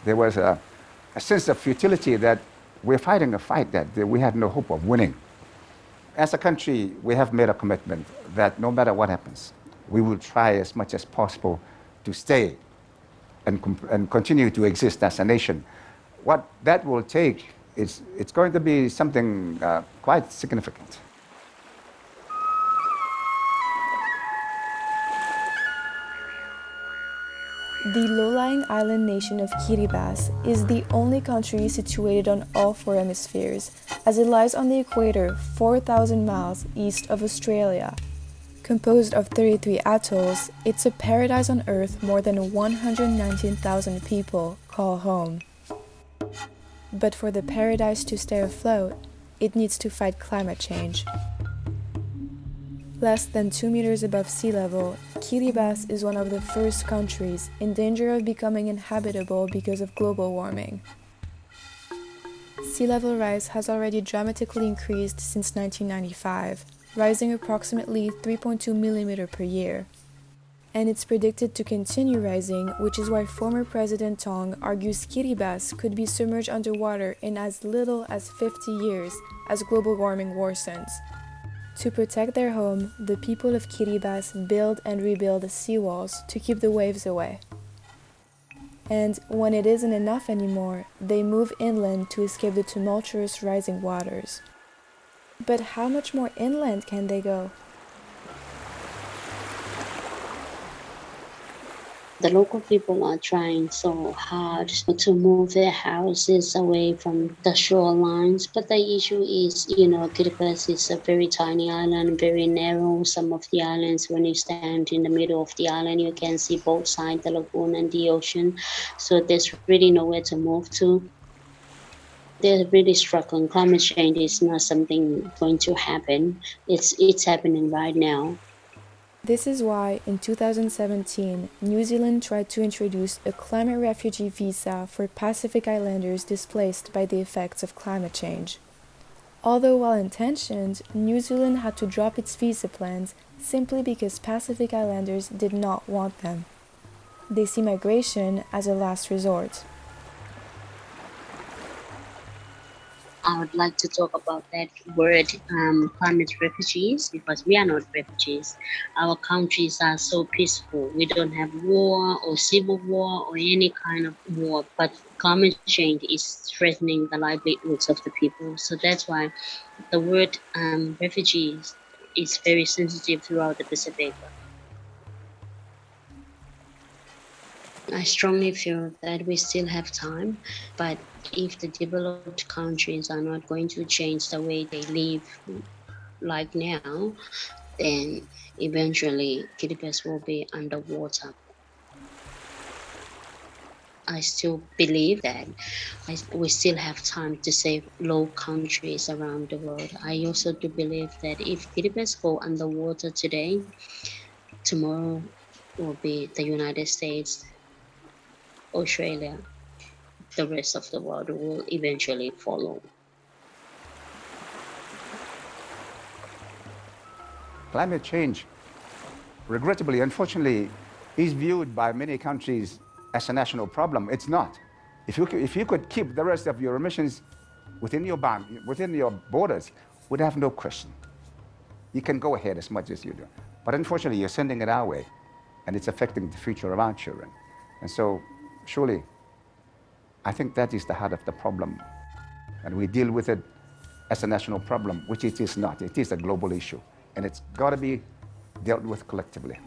There was a sense of futility that we're fighting a fight that we had no hope of winning. As a country, we have made a commitment that no matter what happens, we will try as much as possible to stay and continue to exist as a nation. What that will take is it's going to be something quite significant. The low-lying island nation of Kiribati is the only country situated on all four hemispheres, as it lies on the equator 4,000 miles east of Australia. Composed of 33 atolls, it's a paradise on Earth more than 119,000 people call home. But for the paradise to stay afloat, it needs to fight climate change. Less than 2 meters above sea level, Kiribati is one of the first countries in danger of becoming inhabitable because of global warming. Sea level rise has already dramatically increased since 1995, rising approximately 3.2 millimeters per year. And it's predicted to continue rising, which is why former President Tong argues Kiribati could be submerged underwater in as little as 50 years as global warming worsens. To protect their home, the people of Kiribati build and rebuild seawalls to keep the waves away. And when it isn't enough anymore, they move inland to escape the tumultuous rising waters. But how much more inland can they go? The local people are trying so hard to move their houses away from the shorelines. But the issue is, Kiribati is a very tiny island, very narrow. Some of the islands, when you stand in the middle of the island, you can see both sides, the lagoon and the ocean. So there's really nowhere to move to. They're really struggling. Climate change is not something going to happen. It's happening right now. This is why, in 2017, New Zealand tried to introduce a climate refugee visa for Pacific Islanders displaced by the effects of climate change. Although well-intentioned, New Zealand had to drop its visa plans simply because Pacific Islanders did not want them. They see migration as a last resort. I would like to talk about that word, climate refugees, because we are not refugees. Our countries are so peaceful. We don't have war or civil war or any kind of war, but climate change is threatening the livelihoods of the people. So that's why the word refugees is very sensitive throughout the Pacific. I strongly feel that we still have time, but if the developed countries are not going to change the way they live like now, then eventually Kiribati will be underwater. I still believe that we still have time to save low countries around the world. I also do believe that if Kiribati go underwater today, tomorrow will be the United States, Australia, the rest of the world will eventually follow. Climate change, regrettably, unfortunately, is viewed by many countries as a national problem. It's not. If you could keep the rest of your emissions within your borders, would have no question. You can go ahead as much as you do. But unfortunately, you're sending it our way, and it's affecting the future of our children. And so, surely, I think that is the heart of the problem. And we deal with it as a national problem, which it is not. It is a global issue. And it's got to be dealt with collectively.